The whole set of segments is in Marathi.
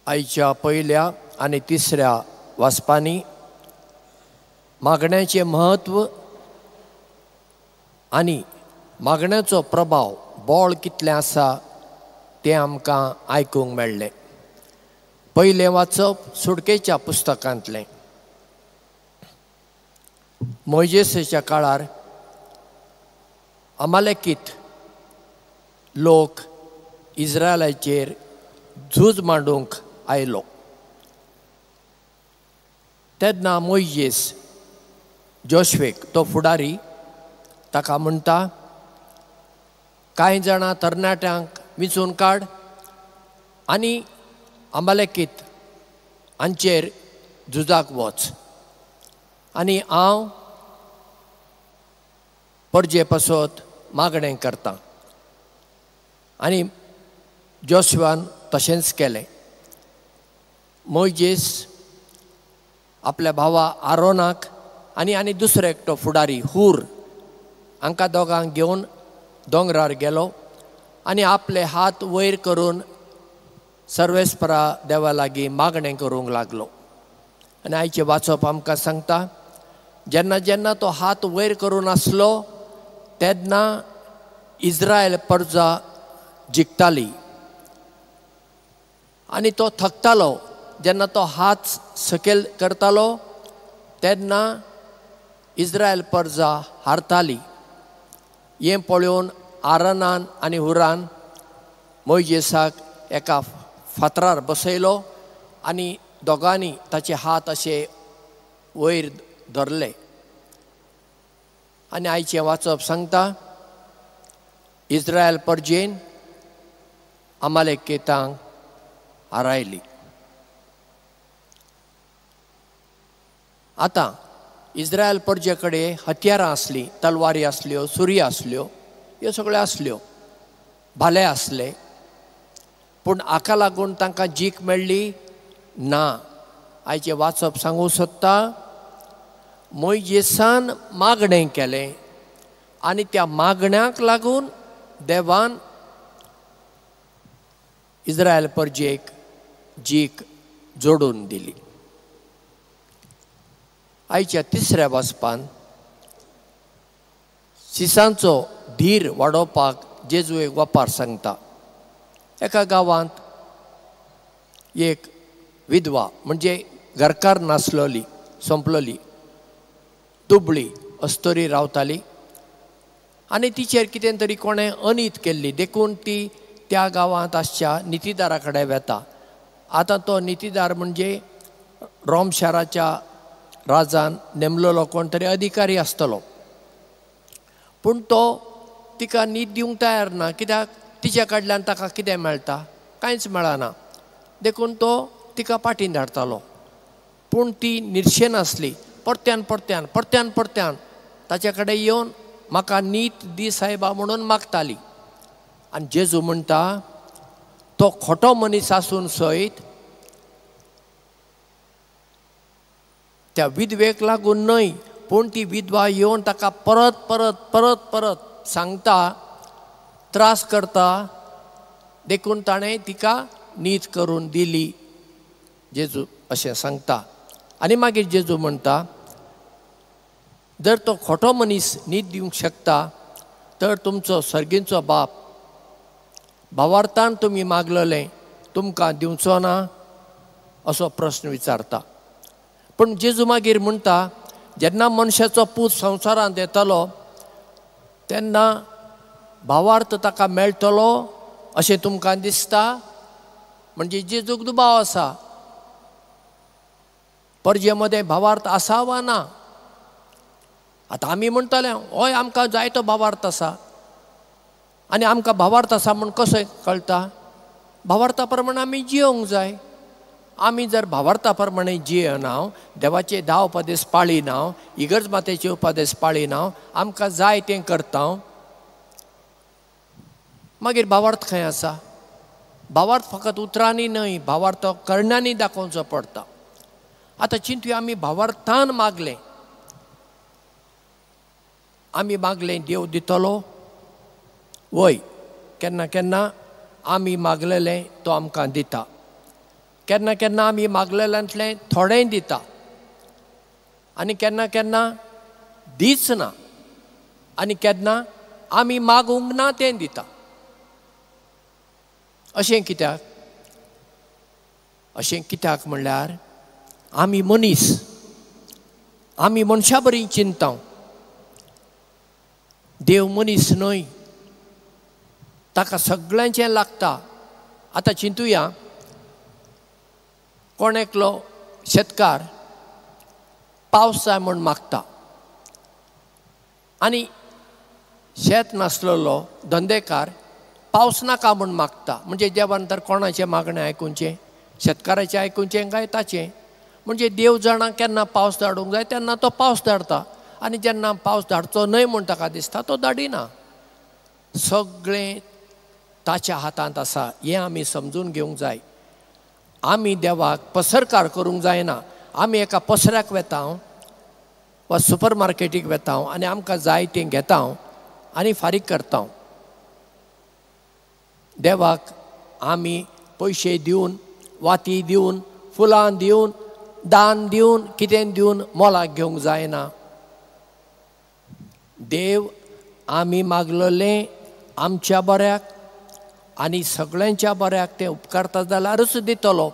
आयच्या पहिल्या आणि तिसऱ्या वाचपांनी मागण्याचे महत्व आनी मागण्याचो प्रभाव बोळ कितलें आसा तें आमकां आयकूंक मेळ्ळें. पयलें वाचप सुडकेच्या पुस्तकांतलें. मोइजेसाच्या काळार अमालेकीत लोक इस्रायलाचेर झूज मांडूंक आयलो. तेन्ना मोइजेस जोशुवेक तो फुडारी ताका म्हणटा, कांय जाणां तरणाट्यांक विंचून काड आनी अमालेकीत हांचेर झुजाक वच आनी हांव परजे पासत मागणें करतां. आनी जोशुवान तशेंच केलें. मोइजेस आपल्या भावा आरोनाक आनी दुसरो एकटो फुडारी हूर हांकां दोगांक घेवन दोंगरार गेलो आनी आपले हात वयर करून सर्वेस्परा देवा लागीं मागणें करूंक लागलो. आनी आयचें वाचप आमकां सांगता, जेन्ना जेन्ना तो हात वयर करून आसलो तेन्ना इस्रायल प्रजा जिखताली आनी तो थकतालो. जेन्ना तो हात सकयल करतालो तेन्ना इस्रायल प्रजा हारताली. हें पळोवन आरोनान आनी हुरान मोइजेसाक एका फातरार बसयलो आनी दोगांनी ताचे हात अशे वयर धरले. आनी आयचें वाचप सांगता, इस्रायल परजेन अमालेकीतांक हारायली. आतां इस्रायल परजे कडेन हत्यारां आसलीं, तलवारी आसल्यो, सुरयो आसल्यो, ह्यो सगळ्यो आसल्यो, भाले आसले, पूण हाका लागून तांकां जीख मेळ्ळी ना. आयचें वाचप सांगूं सोदता, मोइजेसान मागणें केलें आनी त्या मागण्याक लागून देवान इस्रायल परजेक जीख जोडून दिली. आयच्या तिसऱ्या वाचपान सिसांचो धीर वाडोवपाक जेजुवेक वापार सांगता. एका गांवांत एक विधवा म्हणजे घरकार नासलोली, संपलोली, दुबळी अस्तरी रावताली आनी तिचेर कितें तरी कोणें अनीत केल्ली देखून ती त्या गांवांत आसच्या नितीदारा कडेन वेता. आतां तो नितीदार म्हणजे रोम शाराच्या राजान नेमलेलो कोण तरी अधिकारी आसतलो, पूण तो तिका न्हीद दिवंक तयार ना. कित्याक तिच्या कडल्यान ताका कितें मेळटा? कांयच मेळना. देखून तो तिका पाटीन धाडटालो. पूण ती निर्शे नासली. परत्यान परत्यान परत्यान परत्यान ताचे कडेन येवन म्हाका न्हीद दी सायबा म्हणून मागताली. आनी जेजू म्हणटा, तो खोटो मनीस आसून सयत त्या विधवेक लागून न्हय, पूण ती विधवा येवन ताका परत परत परत परत सांगता, त्रास करता, देखून ताणें तिका न्हीद करून दिली. जेजू अशें सांगता. आनी मागीर जेजू म्हणटा, जर तो खोटो मनीस न्हीद दिवंक शकता तर तुमचो सर्गीचो बाप भावार्थान तुमी मागलेलें तुमकां दिवचो ना? असो प्रश्न विचारता. पूण जेजू मागीर म्हणटा, जेन्ना मनशाचो पूत संवसारांत येतलो तेन्ना भावार्थ ताका मेळटलो अशें तुमकां दिसता? म्हणजे जेजूक दुबाव आसा. परजे मदें भावार्थ आसा वा ना? आतां आमी म्हणटले, हय आमकां जाय तो भावार्थ आसा आनी आमकां भावार्थ आसा म्हूण कशें कळटा? भावार्था प्रमाणे आमी जियोंक जाय. आमी जर भावार्था प्रमाणे जियेना, देवाचे 10 उपदेश पाळिना, इगर्ज मातेचे उपदेश पाळिना, आमकां जाय तें करता, मागीर भावार्थ खंय आसा? भावार्थ फकत उतरांनी न्हय, भावार्थ करण्यांनी दाखोवचो पडटा. आतां चिंतूया, आमी भावार्थान मागलें, आमी मागलें देव दितलो? वय, केन्ना केन्ना आमी मागलेलें तो आमकां दिता. केन्ना केन्ना आमी मागलेल्यांतलें थोडेंय दिता आनी केन्ना केन्ना दीच ना आनी केन्ना आमी मागूंक ना तें दिता. अशें कित्याक? अशें कित्याक म्हणल्यार आमी मनीस, आमी मनशा बरी चिंताव. देव मनीस न्हय, ताका सगळ्यांचें लागता. आतां चिंतुया, कोण एकलो शेतकार पावस जाय म्हूण मागता आनी शेत नासलेलो धंदेकार पावस नाका म्हूण मागता. म्हणजे देवान तर कोणाचें मागणें आयकुचें? शेतकाराचें आयकुचें काय ताचें? म्हणजे देव जाणा केन्ना पावस धाडूंक जाय तेन्ना तो पावस धाडटा आनी जेन्ना पावस धाडचो न्हय म्हूण ताका दिसता तो धाडिना. सगळें ताच्या हातांत आसा हें आमी समजून घेवंक जाय. आमी देवाक पसरकार करूंक जायना. आमी एका पसऱ्याक वेता वा सुपर मार्केटीक वेता आनी आमकां जाय तें घेता आनी फारीक करता. देवाक आमी पयशे दिवन, वाती दिवन, फुलां दिवन, दान दिवन, कितें दिवन मोलाक घेवंक जायना. देव आमी मागलेलें आमच्या बऱ्याक आनी सगळ्यांच्या बऱ्याक तें उपकारता जाल्यारूच दितलो.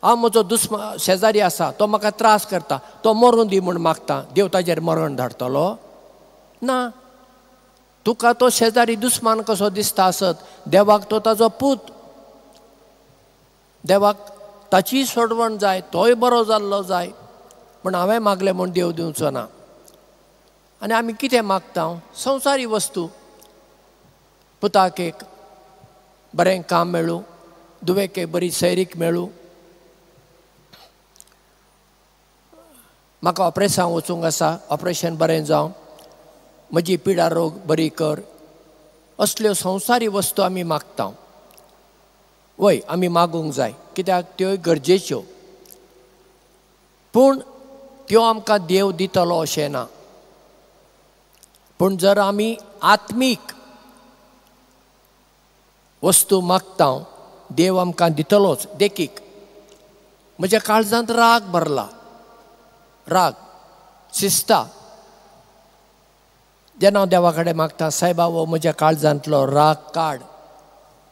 हांव म्हजो शेजारी आसा, तो म्हाका त्रास करता, तो मरून दी म्हूण मागता, देव ताचेर मरण धाडटलो? ना. तुका तो शेजारी दुस्मान कसो दिसता आसत, देवाक तो ताजो पूत. देवाक ताची सोडवण जाय, तोय बरो जाल्लो जाय. पूण हांवें मागलें म्हूण देव दिवचो ना. आनी आमी कितें मागता? संवसारी वस्तू. पुताक एक बरें काम मेळूं, दुवेक एक बरी सैरीक मेळूं, म्हाका ऑपरेशनाक वचूंक आसा, ऑपरेशन बरें जावं, म्हजी पिडा रोग बरी कर. असल्यो संवसारी वस्तू आमी मागता. वय आमी मागूंक जाय, कित्याक त्यो गरजेच्यो. पूण त्यो आमकां देव दितलो अशें ना. पूण जर आमी आत्मीक वस्तू मागता, देव आमकां दितलोच. देखीक म्हज्या काळजांत राग भरला, राग, शिस्ता. जेन्ना हांव देवा कडेन मागता, सायबा हो म्हज्या काळजांतलो राग काड,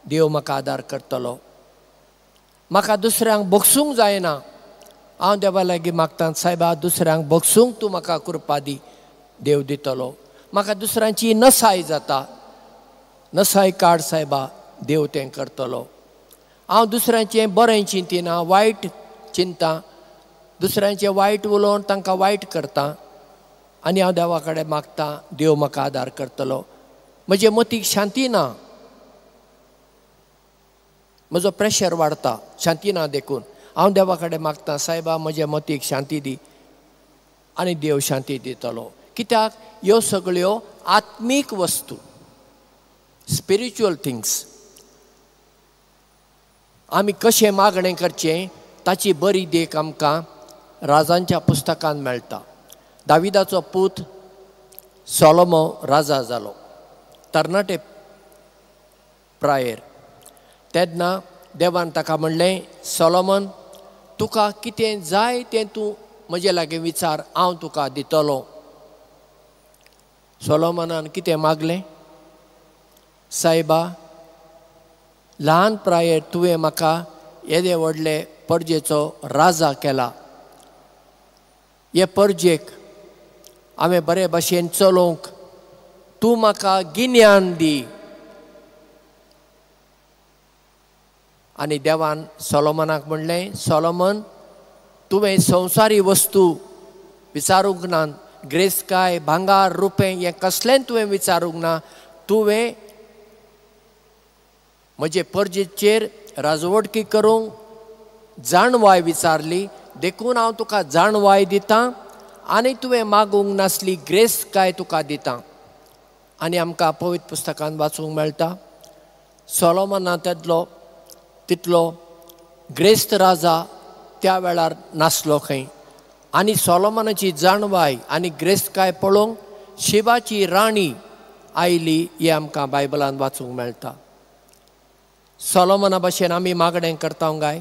देव म्हाका आदार करतलो. म्हाका दुसऱ्यांक भोगसूंक जायना. हांव देवा लागीं मागता, सायबा दुसऱ्यांक भोगसूंक तूं म्हाका कृपा दी, देव दितलो. म्हाका दुसऱ्यांची नसाय जाता, नसाय काड सायबा, देव तें करतलो. हांव दुसऱ्यांचें बरें चिंतिना, वायट चिंता, दुसऱ्यांचें वायट उलोवन तांकां वायट करता आनी हांव देवा कडेन मागता, देव म्हाका आदार करतलो. म्हजे मतीक शांती ना, म्हजो प्रेशर वाडटा, शांती ना देखून. हांव देवा कडेन मागता, सायबा म्हज्या मतीक शांती दी, आनी देव शांती दितलो. कित्याक? ह्यो सगळ्यो आत्मीक वस्तू, स्पिरिच्युअल थिंग्स. आमी कशें मागणें करचें ताची बरी देख आमकां राजांच्या पुस्तकांत मेळटा. दाविदाचो पूत सोलोमो राजा जालो, तरणाटे प्रायेर. तेन्ना देवान ताका म्हणलें, सोलोमन, तुका कितें जाय तें तूं म्हजे लागीं विचार, हांव तुका दितलो. सोलोमनान कितें मागलें? सायबा, ल्हान प्रायेर तुवें म्हाका येदे व्हडले परजेचो राजा केला. हे परजेक हांवें बरे भाशेन चलोवंक तूं म्हाका गिन्यान दी. आनी देवान सोलोमनाक म्हणलें, सोलोमन, तुवें संवसारी वस्तू विचारूंक ना, ग्रेस्काय, भांगार, रुपें हें कसलेंच तुवें विचारूंक ना. तुवें म्हजे परजेचेर राजवटकी करूंक जाणवाय विचारली, देखून हांव तुका जाणवाय दितां आनी तुवें मागूंक नासली ग्रेस्काय तुका दितां. आनी आमकां पवित्र पुस्तकांत वाचूंक मेळटा, सोलोमना तितलो ग्रेस्त राजा त्या वेळार नासलो खंय. आनी सोलोमनाची जाणवाय आनी ग्रेस्काय पळोवंक शिवाची राणी आयली, हें आमकां बायबलांत वाचूंक मेळटा. सोलोमोना भाशेन आमी मागणें करता काय?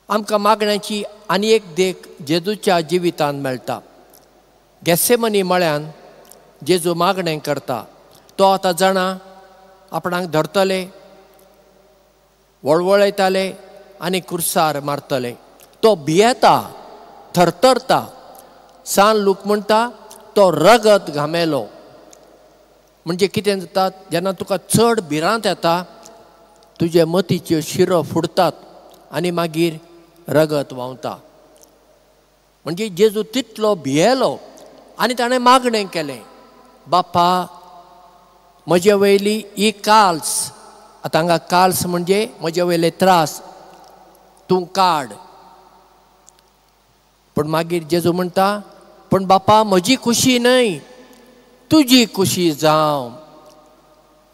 आमकां मागण्याची आनी एक देख जेजूच्या जिवितांत मेळटा. गेसेमनी मळ्यान जेजू मागणें करता. तो आतां जाणा आपणाक धरतले, वळवळयताले आनी कुर्सार मारतले. तो भियेता, थरथरता. सान लूक म्हणटा तो रगत घामेलो. म्हणजे कितें जाता, जेन्ना तुका चड भिरांत येता तुजे मतीच्यो शिरो फुडटात आनी मागीर रगत व्हांवता. म्हणजे जेजू तितलो भियेलो आनी ताणें मागणें केलें, बापा म्हजे वयली ही काल्स, आतां हांगा काल्स म्हणजे म्हजे वयले त्रास तूं काड. पूण मागीर जेजू म्हणटा, पूण बापा म्हजी खुशी न्हय, तुजी खुशी जावं.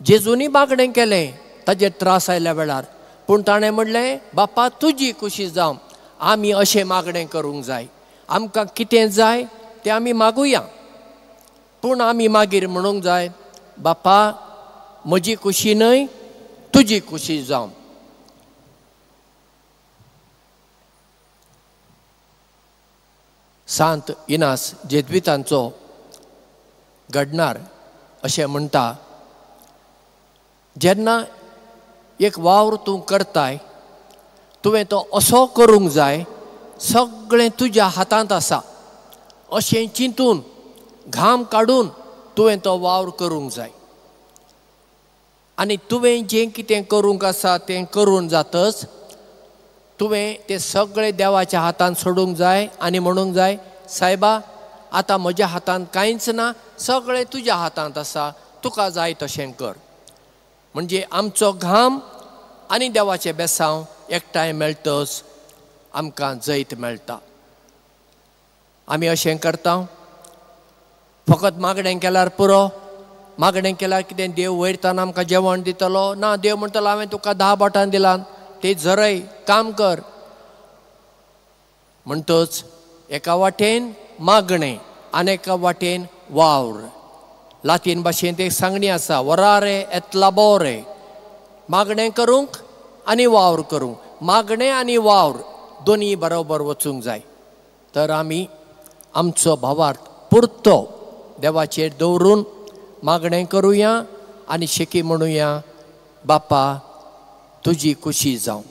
जेजूनी मागणें केलें ताजे त्रास आयल्या वेळार, पूण ताणें म्हणलें बापा तुजी खुशी जावं. आमी अशें मागणें करूंक जाय. आमकां कितें जाय तें आमी मागुया, पूण आमी मागीर म्हणूंक जाय बापा म्हजी खुशी न्हय, तुजी खुशी जावं. सांत इनास जेजुइतांचो घडणार अशें म्हणटा, जेन्ना एक वावर तूं करताय तुवें तो असो करूंक जाय सगळें तुज्या हातांत आसा अशें चिंतून घाम काडून तुवें तो वावर करूंक जाय. आनी तुवें जें कितें करूंक आसा तें करून जातच तुवें तें सगळें देवाच्या हातांत सोडूंक जाय आनी म्हणूंक जाय सायबा आतां म्हज्या हातांत कांयच ना, सगळें तुज्या हातांत आसा, तुका जाय तशें कर. म्हणजे आमचो घाम आनी देवाचें बेसांव एकठांय मेळटच आमकां जैत मेळटा. आमी अशें करता, फकत मागणें केल्यार पुरो, मागणें केल्यार कितें देव वयरताना आमकां जेवण दितलो ना. देव म्हणटलो हांवें तुका 10 बोटां दिलां, ती झरय, काम कर. म्हणटच एका वाटेन मागणें आनी एका वाटेन वावर. लातीन भाशेंत एक सांगणी आसा, वरारे एत लाबोरे, मागणें करूंक आनी वावर करूंक. मागणें आनी वावर दोनी बरोबर वचूंक जाय. तर आमी आमचो भावार्थ पुरतो देवाचेर दवरून मागणें करुया आनी शेकी म्हणुया बापा तुजी खुशी जावं.